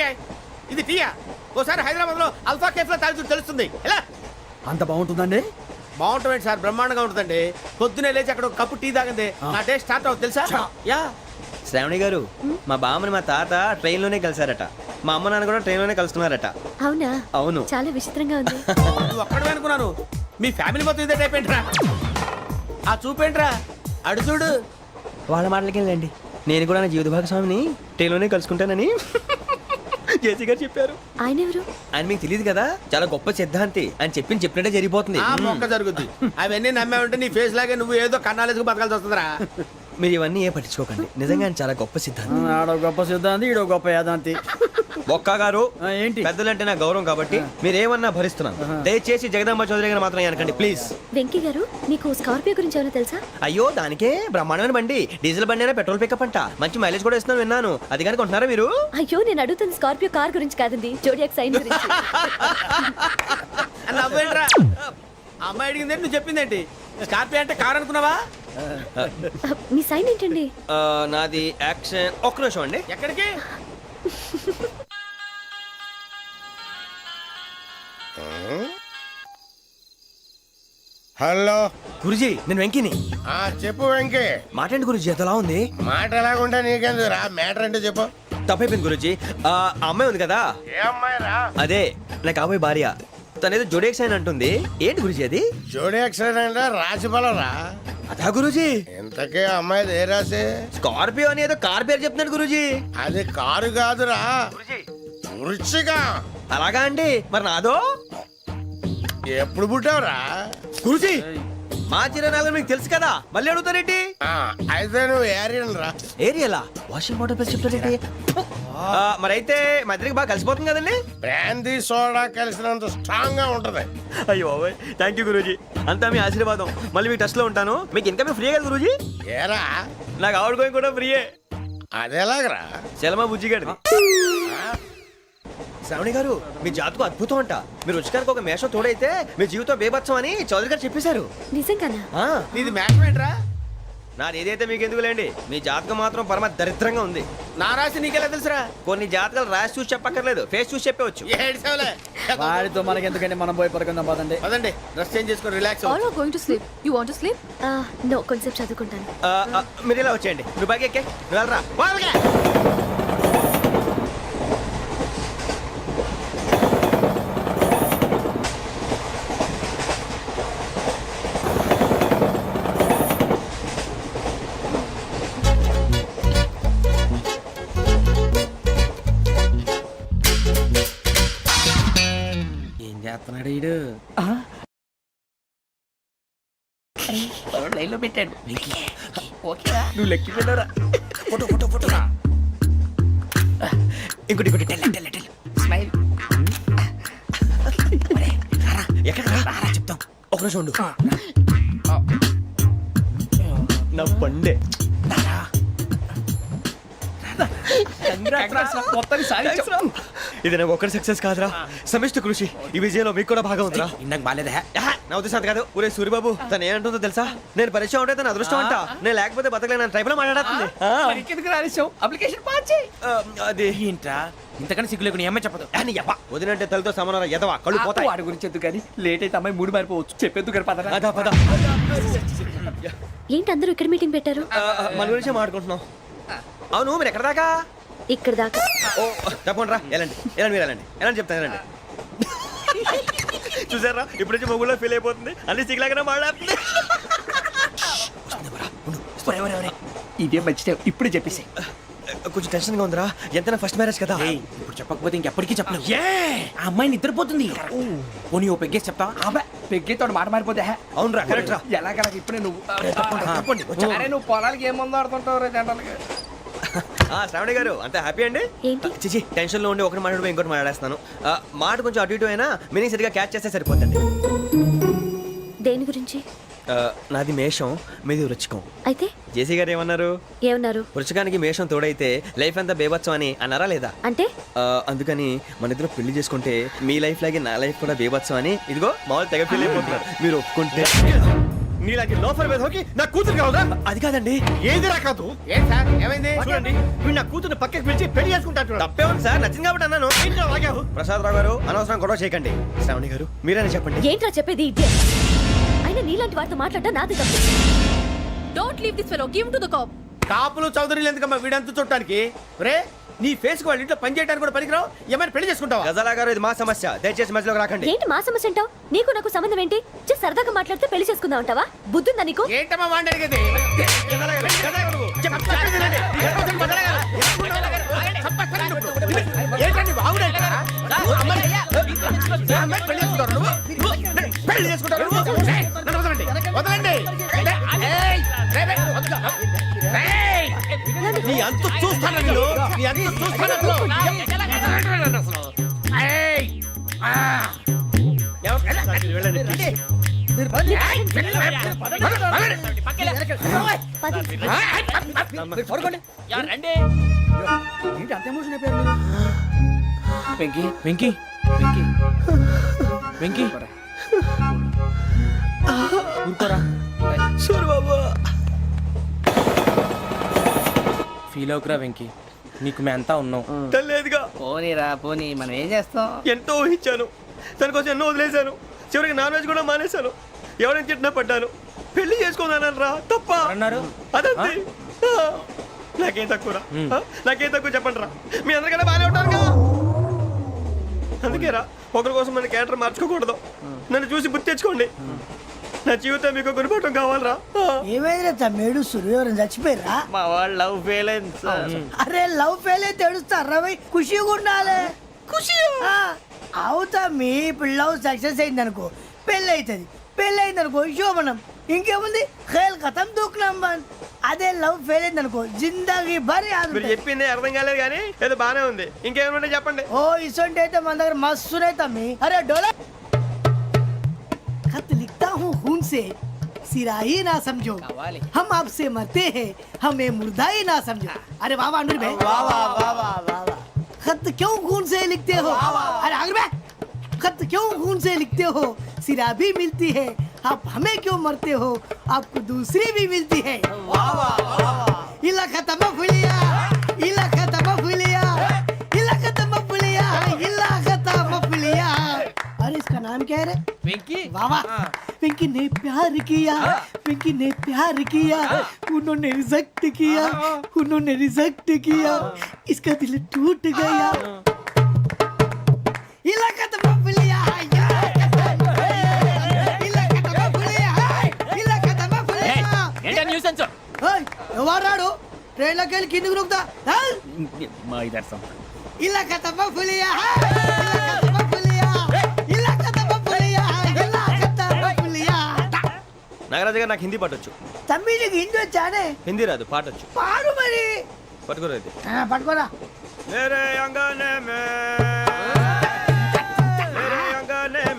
ఇది టీయా? ఓసారి హైదరాబాద్ లో అల్ఫా కేఫ్ లో తాగుతూ తెలుస్తుంది. ఎలా అంత బాగుంటుందండి? బాగుంటుంది సార్, బ్రహ్మాండంగా ఉంటుందండి. పొద్దునే లేచి అక్కడ ఒక కప్పు టీ తాగింది నా డే స్టార్ట్ అవుతుంది తెలుసా? యా. శ్రావణి గారు, మా బామ్మని మా తాత ట్రైన్ లోనే కలిసారట, మా అమ్మ నాన్న కూడా ట్రైన్ లోనే కలుస్తున్నారట. అవునా? అవును. చాలా విచిత్రంగా ఉంది. నువ్వు ఒక్కడే అనుకున్నాను, మీ ఫ్యామిలీ మొత్తం ఇదే టైప్ ఏంట్రా? ఆ చూపేంట్రా, అడు చూడు. వాళ్ళ మాటలకి వెళ్ళండి, నేను కూడా నా జీవిత భాగస్వామిని ట్రైన్ లోనే కలుసుకుంటానని జేసీ గారు చెప్పారు. ఆయన ఎవరు? ఆయన మీకు తెలియదు కదా, చాలా గొప్ప సిద్ధాంతి అని చెప్పినట్టే జరిగిపోతుంది. ఆ మొక్క జరుగుద్ది. అవన్నీ నమ్మే ఉంటే నీ ఫేస్ లాగే నువ్వు ఏదో కన్నాలేసుకు బతకాల్సి వస్తుందిరా. మీరు ఇవన్నీ ఏ పట్టించుకోకండి, నిజంగా ఆయన చాలా గొప్ప సిద్ధాంతి. ఆడో గొప్ప సిద్ధాంతి, ఈడో గొప్ప యాదాంతి. ఒక్క గారు, ఏంటి? పెద్దలంటే నా గౌరవం కాబట్టి మీరేమన్నా భరిస్తున్నాను. దయచేసి జగదాంబ చౌదరి గారు మాత్రం అనకండి ప్లీజ్. వెంకీ గారు, మీకు స్కార్పియో గురించి ఏమైనా తెలుసా? అయ్యో, దానికే బ్రహ్మాండమైన బండి, డీజిల్ బండి అయినా పెట్రోల్ పికప్ అంట, మంచి మైలేజ్ కూడా ఇస్తున్నాను విన్నాను. అది కానీ కొంటున్నారా మీరు? అయ్యో, నేను అడుగుతుంది స్కార్పియో కార్ గురించి కాదండి, జోడియాక్ సైన్ గురించి. నవ్వేంట్రా? అమ్మాయి అడిగిందేంటి, నువ్వు చెప్పిందేంటి? స్కార్పియో అంటే కార్ అనుకున్నావా? మీ సైన్ ఏంటండి? నాది యాక్షన్. ఒక్క నిమిషం అండి. ఎక్కడికి? హలో గురుజీ, నేను వెంకిని. చెప్పు వెంకీ. మాట్లాడండి గురుజీ, ఎంతలా ఉంది? మాట ఎలాగుంటా నీకెందుకు రా, మ్యాటర్ అంటే చెప్పు. తప్పైపోయింది గురుజీ. ఆ అమ్మాయి ఉంది కదా, ఏ అమ్మాయి రా? అదే నా కాబోయే భార్య, తనేదో జోడేక్స్ అని అంటుంది. ఏంటి గురుజీ అది? జోడి యాక్సిడెంట్ రాసి బలరా? అదా గురుజీ. ఇంతకే అమ్మాయి ఏ రాసి? స్కార్పియో అని ఏదో కార్ పేరు చెప్తున్నాడు గురుజీ. అది కారు కాదురా, వృచ్చిక. అలాగా అండి, మరి నాదో? ఎప్పుడు పుట్టావురా? గురుజీ, మా చిరనాలు మీకు తెలుసు కదా, మళ్ళీ అడుగుతారేంటి? అయితే నువ్వు ఏరియన్ రా. ఏరియలా? వాషింగ్ వాటర్ పేరు చెప్తారేంటి? మరైతే మా ఇద్దరికి బాగా కలిసిపోతుంది కదండి. బ్రాందీ సోడా కలిసినంత స్ట్రాంగ్ గా ఉంటది. అయ్యో థ్యాంక్ యూ గురూజీ, అంతా మీ ఆశీర్వాదం. మళ్ళీ మీకు టచ్ లో ఉంటాను. మీకు ఇంకా ఫ్రీ కదా గురూజీ? ఏరా, నాకు ఆవిడ గోయింగ్ కూడా ఫ్రీయే. అదేలాగరా? చలమా బుజ్జి గారిది. శ్రావణి గారు, మీ జాతకు అద్భుతం అంట. మీరు రుచికారికి ఒక మేషం తోడైతే మీ జీవితం బేబత్సం అని చౌదరి గారు చెప్పేశారు. నిజంగానా? నీది మ్యాచ్ ఏంట్రా? నాది ఏదైతే మీకు ఎందుకులేండి, మీ జాతకం మాత్రం పరమ దరిద్రంగా ఉంది. నా రాసి నీకెలా తెలుసురా? కొన్ని జాతకాలు రాసి చూసి చెప్పక్కర్లేదు, ఫేస్ చూసి చెప్పవచ్చు. వాడితో మనకి ఎందుకంటే మనం పోయి పడుకుందాం పదండి. పదండి, డ్రెస్ చేంజ్ చేసుకొని relax. All are going to sleep. You want to sleep? No, కొంచెం చదువుకుంటాను. మీరు ఇలా వచ్చేయండి, నువ్వు బాగా ఎక్కే వెళ్ళరా. ఏం చేస్తున్నాడు ఈడు? లైన్ లో పెట్టాడు. నువ్వు లెక్కి వెళ్ళరా. Photo photo photo. ఇంకోటి ఇంకోటి. స్మైల్. ఎక్కడ రా చెప్తాం. ఒక నిమిషం ఉండు. నా పండే. ఇది నాకు ఒక్కరి సక్సెస్ కాదురా, సమిష్టి కృషి. ఈ విజయంలో మీకు కూడా భాగం ఉందిరా. ఇందాక బాగాలేదా? నా ఉద్దేశం అంత కాదు. ఒరే సూరిబాబు, తను ఏమంటుందో తెలుసా? నేను పరిచయం ఉంటే తన అదృష్టం అంట. నేను లేకపోతే బతకలేను ట్రైబ్ లో మాట్లాడుతుంది. మరి ఇంకెందుకు రాలేసావు? అప్లికేషన్ పాస్ చేయి. అది ఏంట్రా ఇంతకన్నా సిగ్గు లేకుండా ఏమై చెప్పదు. వదినంటే తలతో సమానం ఎదవా, కళ్ళు పోతాయి. వాడి గురించి ఎందుకు కానీ లేట్ అయితే అమ్మాయి మూడు మారిపోవచ్చు. చెప్పేందుకు గారు పదరా. అదా పద. ఏంటి అందరూ ఇక్కడ మీటింగ్ పెట్టారు? మన గురించే మాట్లాడుకుంటున్నాం. అవును, మీరు ఎక్కడ దాకా? ఇక్కడ దాకా. ఓ తప్పకుండా రా, వెళ్ళండి వెళ్ళండి, మీరు వెళ్ళండి వెళ్ళండి, చెప్తాను వెళ్ళండి. చూసారా, ఇప్పుడు నుంచి మొగుల్లో ఫీల్ అయిపోతుంది. అన్ని సిగ్లాగానే మాట్లాడుతుంది. ఇదే మంచి టైం, ఇప్పుడే చెప్పేసి. కొంచెం టెన్షన్ గా ఉందిరా, ఎంతైనా ఫస్ట్ మ్యారేజ్ కదా. ఇప్పుడు చెప్పకపోతే ఇంకెప్పటికీ చెప్పను. ఆ అమ్మాయి నిద్రపోతుంది. పోనీ ఓ పెగ్గేసి చెప్తా. అబ్బా పెగ్గేతో మాట మారిపోతే. అవునురా, కరెక్ట్ రా. ఎలాగలా ఇప్పుడే నువ్వు అరే నువ్వు పొలాలకి ఏముందో ఆడుతుంటావు రే జనరల్గా. శ్రావణి గారు అంత హ్యాపీ అండి? ఏంటి? చిచి టెన్షన్ లో ఉండి ఒకటి మాట్లాడిపోయి ఇంకోటి మాట్లాడేస్తాను. మాట కొంచెం అటు ఇటు అయినా మీనింగ్ సరిగా క్యాచ్ చేస్తే సరిపోతుంది. దేని గురించి? నాది మేషం, మీది వృచ్చికం. అయితే జేసీ గారు ఏమన్నారు? ఏమన్నారు? వృచ్చికానికి మేషం తోడైతే లైఫ్ అంతా బేబత్సం అని అన్నారా లేదా? అంటే అందుకని మన ఇద్దరు పెళ్లి చేసుకుంటే మీ లైఫ్ లాగే నా లైఫ్ కూడా బేబత్సం అని ఇదిగో మామూలు తెగ ఫీల్ అయిపోతున్నారు. మీరు ఒప్పుకుంటే నీలాంటి లోఫర్ మీద హోకి నా కూతురు కావదా? అది కాదండి. ఏది రాకాదు? ఏం సార్ ఏమైంది? చూడండి, వీడు నా కూతురు పక్కకి పిలిచి పెళ్లి చేసుకుంటాడు. తప్పే ఉంది సార్, నచ్చింది కాబట్టి అన్నాను. ప్రసాద్ రావు గారు అనవసరం గొడవ చేయకండి. శ్రావణి గారు మీరైనా చెప్పండి. ఏంట్రా చెప్పేది? ఇదే అయినా నీలాంటి వారితో మాట్లాడటం నాది తప్పు. Don't leave this fellow. Give him to the cop. కాపులు చౌదరులు ఎందుకమ్మా వీడంతా చూడటానికి? రే నీ ఫేస్ కు వాళ్ళ ఇంట్లో పని చేయడానికి కూడా పనికిరావు. ఏమైనా పెళ్లి చేసుకుంటావా? గజాలా గారు, ఇది మా సమస్య, దయచేసి మధ్యలోకి రాకండి. ఏంటి మా సమస్య అంటావు? నీకు నాకు సంబంధం ఏంటి? సరదాగా మాట్లాడితే పెళ్లి చేసుకుందాం అంటావా? బుద్ధుందా నీకు? ఏంటమ్మా వాడిని అడిగేది? ఏంటండి బాగుండేట? పెళ్లి చేసుకుంటారు నువ్వు? నన్ను వదలండి, వదలండి. నీ అంత చూస్తాను, నీ అంత చూస్తాను. వెంకీ వెంకీ వెంకీ వెంకీ ఊరుకోరా. సూరిబాబు ఫీల్ అవుకురా వెంకీ, నీకు మేమంతా ఉన్నాం. తెలియదుగా. పోనీరా పోనీ, మనం ఏం చేస్తాం? ఎంతో ఊహించాను, తన కోసం ఎన్నో వదిలేశాను. చివరికి నాన్ వెజ్ కూడా మానేశాను. ఎవరైనా తిట్టినా పడ్డాను. పెళ్లి చేసుకున్నాను రా, తప్ప అన్నారు. అదంతే. నాకేం తక్కువ రా, నాకేం తక్కువ చెప్పండి రా. మీ అందరికన్నా బాగానే ఉంటారుగా. అందుకే రా, ఒకరి కోసం మన క్యారెక్టర్ మార్చుకోకూడదు. నన్ను చూసి గుర్తు తెచ్చుకోండి. నా జీవితం మీకు గురిపటం కావాలరా. ఏమైనా తమ్మేడు సూర్యవరం చచ్చిపోయిరా? మా వాళ్ళు లవ్ ఫెయిల్ అయింది సార్. అరే లవ్ ఫెయిల్ అయితే ఏడుస్తారా? ఖుషిగా ఉండాలి. ఖుషి అవుతా. మీ ఇప్పుడు లవ్ సక్సెస్ అయింది అనుకో, పెళ్ళి అవుతుంది. పెళ్ళి అయింది అనుకో శోభనం. ఇంకేముంది, ఖేల్ కథం దూకునాం బంద్. అదే లవ్ ఫెయిల్ అయింది అనుకో జిందాగీ భారీ. మీరు చెప్పింది అర్థం కాలేదు కానీ ఏదో బానే ఉంది. ఇంకేమైనా చెప్పండి. ఓ ఇసొంటి అయితే మన దగ్గర మస్తు తమ్మి. అరే డోలా खत लिखता हूँ खून से, सिरा ही ना समझो, हम आपसे मरते हैं, हमें मुर्दा ही ना समझो. अरे वाह वाह अनुर भाई, वाह वाह वाह वाह वाह. खत क्यों खून से लिखते हो? अरे अनुर भाई, खत क्यों खून से लिखते हो? सिरा भी मिलती है, आप हमें क्यों मरते हो? आपको दूसरी भी मिलती है. वाह वाह वाह. इला खत्म फुलिया, इला खत्म फुलिया, इला खत्म फुलिया, इला खत्म फुलिया. अरे इसका नाम क्या है रे? వెంకీ वाह वाह. पिंकी ने प्यार किया, पिंकी ने प्यार किया, उन्होंने रिजेक्ट किया, उन्होंने रिजेक्ट किया, इसका दिल टूट गया. इलाका तो बबलिया ఎవరాడు ట్రైన్లోకి వెళ్ళి కిందికి నొక్కుతా. మా ఇదర్శం ఇలాకా తప్ప పులియా, ఇలాకా తప్ప పులియా, ఇలాకా తప్ప పులియా, ఇలాకా తప్ప పులియా. నాగరాజు గారు, నాకు హిందీ పాటొచ్చు. తమ్మి నీకు హిందీ వచ్చానే? హిందీ రాదు, పాటొచ్చు. పాడు మరి. పట్టుకోరు అయితే. పట్టుకోరా. मेरे अंगने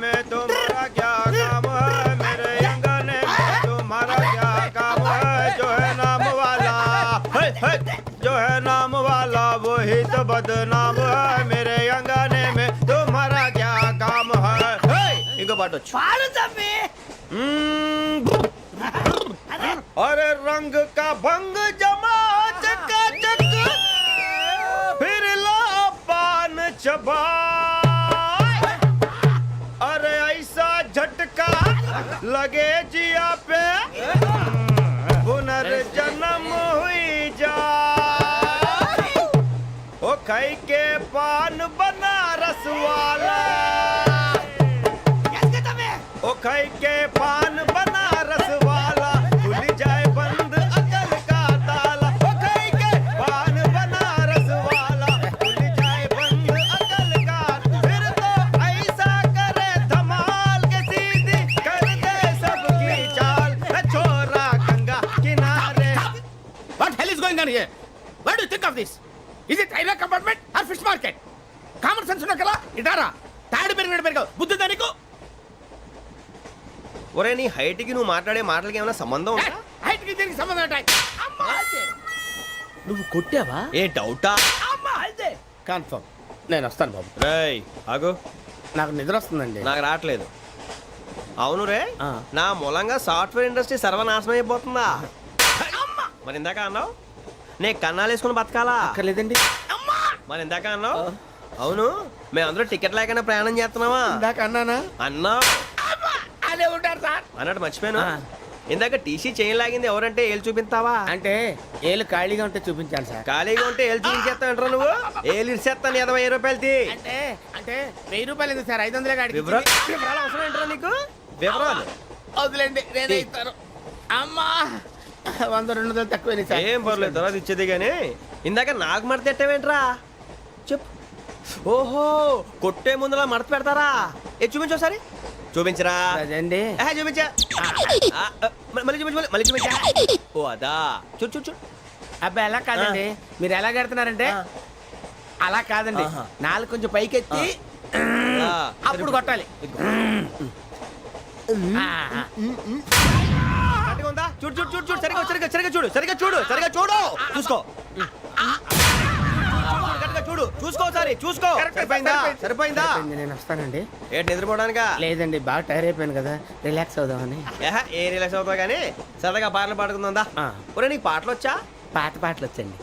में तुम्हारा क्या काम है? मेरे अंगने में तुम्हारा क्या काम है? जो है नाम वाला, जो है नाम वाला वही तो बदनाम है. मेरे अंगने పాడొచ్చు. పాడు తమ్మి. अरे रंग का भंग जमा चकाचक फिर ला पान चबा अरे ऐसा झटका लगे जिया पे पुनर्जन्म हुई जा ओ खाई के पान बनारस वाला ओ खाई के पान बनारस वाला खुल जाए बंद अकल का ताला ओ खाई के पान बनारस वाला खुल जाए बंद अकल का फिर तो ऐसा करे धमाल के सीधी कर दे सबकी चाल छोरा गंगा किनारे. What hell is going on here? What do you think of this? Is it railway compartment or fish market? Common sense ఉన్న కదా ఇటారా తాడు పెరిగాడు బుద్ధి దానికి ఒరే నీ హైట్ కి నువ్వు మాట్లాడే మాటలకి ఏమైనా సంబంధం ఉందా? హైట్ కి దీనికి సంబంధం ఉంటాయి. నువ్వు కొట్టావా? ఏ డౌటా? కన్ఫర్మ్ నేను వస్తాను బాబు. రేయ్ ఆగు, నాకు నిద్ర వస్తుందండి. నాకు రావట్లేదు. అవును రే, నా మూలంగా సాఫ్ట్వేర్ ఇండస్ట్రీ సర్వనాశనం అయిపోతుందా? మరి ఇందాక అన్నావు నే కన్నాలు వేసుకుని బతకాలా? అక్కర్లేదండి. మరి ఇందాక అన్నావు అవును మేమందరూ టికెట్ లేకుండా ప్రయాణం చేస్తున్నావా? ఇందాక అన్నానా? అన్నావు అదే ఉంటారు సార్ అన్నట్టు మర్చిపోయాను. ఇందాక టీసీ చేయి లాగింది ఎవరంటే ఏళ్ళు చూపిస్తావా? అంటే ఏళ్ళు ఖాళీగా ఉంటే చూపించాలి సార్. ఖాళీగా ఉంటే ఏళ్ళు చూపించేస్తానంటారా నువ్వు? ఏళ్ళు ఇచ్చేస్తాను 20 రూపాయలది. అంటే అంటే 1000 రూపాయలు ఎందుకు సార్? 500 గాడికి వివరాలు అవసరం ఏంటరా నీకు? వివరాలు వదిలేండి నేనే ఇస్తాను. అమ్మా 100 200 తక్కువ సార్. ఏం పర్లేదు తర్వాత ఇచ్చేది కానీ ఇందాక నాకు మడత ఎట్టవేంట్రా చెప్పు. ఓహో కొట్టే ముందులా మడత పెడతారా? ఏ చూపించు ఒకసారి చూపించరా. అదండి చూపించా మళ్ళీ చూపించు మళ్ళీ చూపించా. ఓ అదా చూడు చూడు చూడు. అబ్బాయి ఎలా కాదండి, మీరు ఎలా కడుతున్నారంటే అలా కాదండి, నాలుగు కొంచెం పైకెత్తి అప్పుడు కొట్టాలి. కరెక్ట్గా ఉందా? చూడు చూడు చూడు చూడు సరిగా సరిగా సరిగా చూడు సరిగా చూడు సరిగా చూడు చూసుకో చూడు చూసుకో సారి చూసుకో. సరిపోయిందా? సరిపోయిందా? నేను వస్తానండి. ఏంటి నిద్రపోవడానికా? లేదండి బాగా టైర్ అయిపోయాను కదా, రిలాక్స్ అవుదామని. ఏ రిలాక్స్ అవుతావు కానీ సరదాగా పాటలు పాడుకుందా? ఒరే నీకు పాటలు వచ్చా? పాత పాటలు వచ్చండి.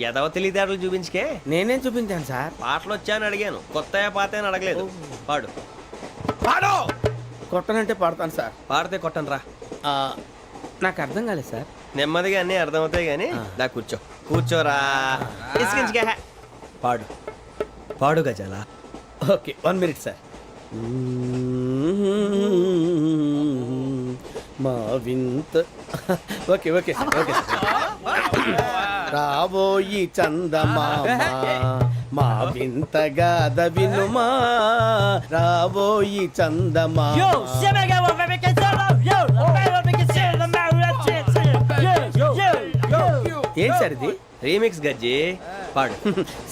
ఎదవ తెలివితేటలు చూపించుకే. నేనేం చూపించాను సార్? పాటలు వచ్చా అని అడిగాను, కొత్త పాత అని అడగలేదు. పాడు పాడు. కొట్టనంటే పాడతాను సార్. పాడితే కొట్టను రా. నాకు అర్థం కాలేదు సార్. నెమ్మదిగా అన్నీ అర్థమవుతాయి కానీ దా కూర్చో కూర్చోరా. ఇసుకించుకే పాడు పాడు గజాల. Okay 1 minute sir. మా వింత okay okay sir okay sir. రాబోయి చందమామ మా వింతగా వినుమా, రాబోయి చందమామ. ఏంటి సార్ ఇది? రీమిక్స్ గజ్జి పాడు.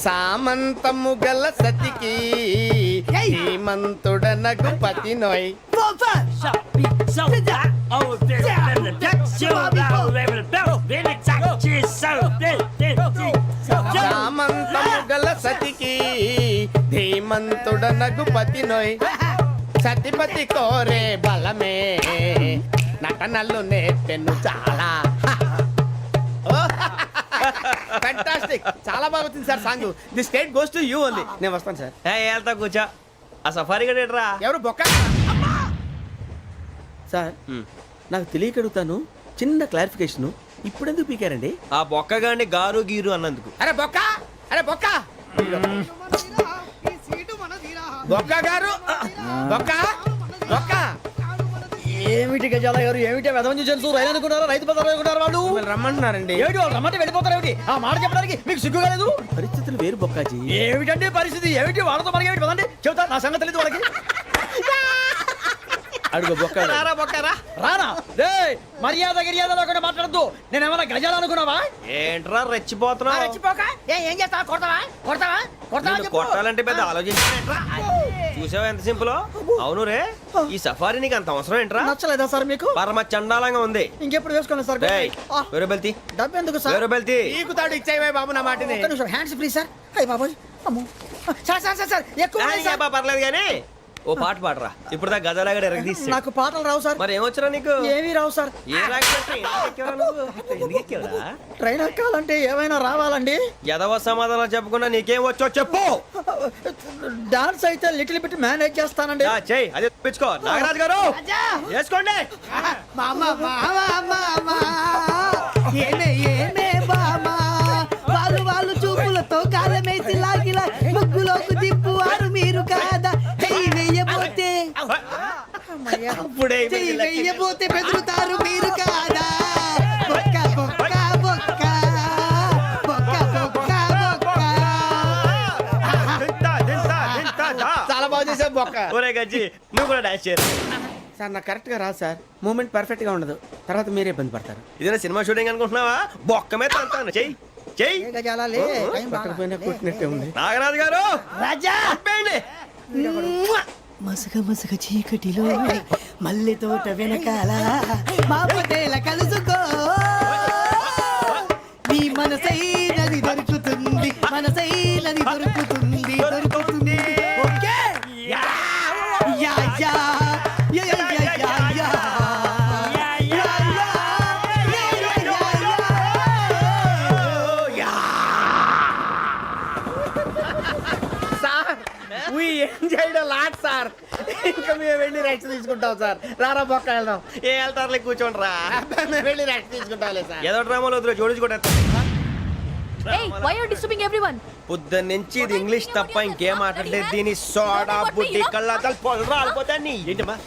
సామంతము గల సతికి శ్రీమంతుడనగు పతి నోయ్. సామంతము గల సతికి ధీమంతుడనగు పతి నోయ్. సతిపతి కోరే బలమే నటనలు నేర్పెను చాలా. ఫ్యాంటాస్టిక్, చాలా బాగా వచ్చింది sir song. The state goes to you only. నేను వస్తాను సార్. వెళ్తా కూర్చో. ఆ సఫారీ గడేట్రా ఎవరు బొక్క సార్? నాకు తెలియక అడుగుతాను, చిన్న క్లారిఫికేషన్. ఇప్పుడు ఎందుకు పీకారండి? ఆ బొక్కగాండి గారు గీరు అన్నందుకు. అరే బొక్క, అరే బొక్క, బొక్క గారు, బొక్క బొక్క. ఏమిటి గజాల గారు, ఏమిటి వెదవని జంతువు రైలు అనుకున్నారా? రైతు బజార్ అనుకున్నారు వాళ్ళు. రమ్మంటున్నారండి. ఏమిటి వాళ్ళు రమ్మంటే వెళ్ళిపోతారు? ఏమిటి ఆ మాట చెప్పడానికి మీకు సిగ్గు కాలేదు? పరిస్థితులు వేరు బొక్కాజీ. ఏమిటండి పరిస్థితి? ఏమిటి వాళ్ళతో మనకి ఏమిటి పదండి చెబుతా, నా సంగతి తెలియదు వాళ్ళకి. అడుగు బొక్క. రారా బొక్కరా రానా రే, మర్యాద గిర్యాద లేకుండా మాట్లాడద్దు. నేను ఏమైనా గజాలు అనుకున్నావా? ఏంట్రా రెచ్చిపోతున్నావు? రెచ్చిపోక ఏం చేస్తావా? కొడతావా కొడతావా కొడతావా నిన్ను కొట్టాలంటే పెద్ద ఆలోచించానేంట్రా? చూసావా ఎంత సింపుల్? అవును రే, ఈ సఫారీ నీకు అంత అవసరం ఏంట్రా? నచ్చలేదా సార్ మీకు? పరమ చండాలంగా ఉంది. ఇంకెప్పుడు వేసుకోండి సార్. వేరే బెల్తి డబ్బు ఎందుకు సార్? వేరే బెల్తి నీకు తాడు ఇచ్చేవే బాబు నా మాటని. ఒక్క నిమిషం హ్యాండ్స్ ఫ్రీ సార్. అయ్యి బాబోయ్ అమ్మో సార్ సార్ సార్ సార్ ఎక్కువ ఉన్నాయి సార్. పర్లేదు కానీ ఓ పాట పాడరా ఇప్పుడు దా గజాలగడ ఎరగదీసి నాకు పాటలు రావు సార్. మరి ఏమొచ్చరా నీకు ఏమీ రావు సార్. ఏ రాకపోతే ఎక్కేవరా నువ్వు? ఎందుకు ఎక్కేవరా? ట్రైన్ ఎక్కాలంటే ఏమైనా రావాలండి? ఎదవ సమాధానం చెప్పకుండా నీకేం వచ్చో చెప్పు. డాన్స్ అయితే లిటిల్ బిట్ మేనేజ్ చేస్తానండి. చెయ్యి అదే తెప్పించుకో. నాగరాజు గారు వేసుకోండి. మామా మామా మామా ఏమే ఏమే బామా వాళ్ళు వాళ్ళు చూపులతో కాలమేసి లాగిలా ముగ్గులోకి తిప్పువారు మీరు కాదా? చెయ్యి వెయ్యబోతే అప్పుడే చెయ్యి వెయ్యబోతే బెదురుతారు మీరు కాదా? బొక్క బొక్క బొక్క బొక్క బొక్క బొక్క. చాలా బాగా చేసావు బొక్క. ఒరే గజ్జి నువ్వు కూడా డాన్స్ చేయరు. సార్ నాకు కరెక్ట్ గా రాదు సార్. మూమెంట్ పర్ఫెక్ట్ గా ఉండదు, తర్వాత మీరే ఇబ్బంది పడతారు. ఇదేనా సినిమా షూటింగ్ అనుకుంటున్నావా? బొక్క మీద అంటాను. చెయ్యి చెయ్యి. పట్టకపోయినా కొట్టినట్టే ఉంది. నాగరాజు గారు రాజా ఆపేయండి. మసక మసక చీకటిలో మల్లె తోట వెనకాల మా పటేల కలుసుకో నీ మనసైనది దొరుకుతుంది మనసైనది దొరుకుతుంది దొరుకుతుంది. Okay yeah yeah yeah yeah yeah yeah yeah yeah. Sir we enjoyed a lot sir. ఇంకా మేము వెళ్ళి రెస్ట్ తీసుకుంటాం సార్. రారా బొక్క వెళ్దాం. ఏ వెళ్తారులే కూర్చోండి రా. మేము వెళ్ళి రెస్ట్ తీసుకుంటాంలే సార్. ఏదో డ్రామాలో వద్దు జోడించుకుంటా. Hey, why are you disturbing everyone? పొద్దున్న నుంచి ఇది ఇంగ్లీష్ తప్ప ఇంకేం మాట్లాడలేదు. దీని సోడా బుడ్డి కళ్ళ పొలరా అయిపోతా నీ ఏంటమ్మా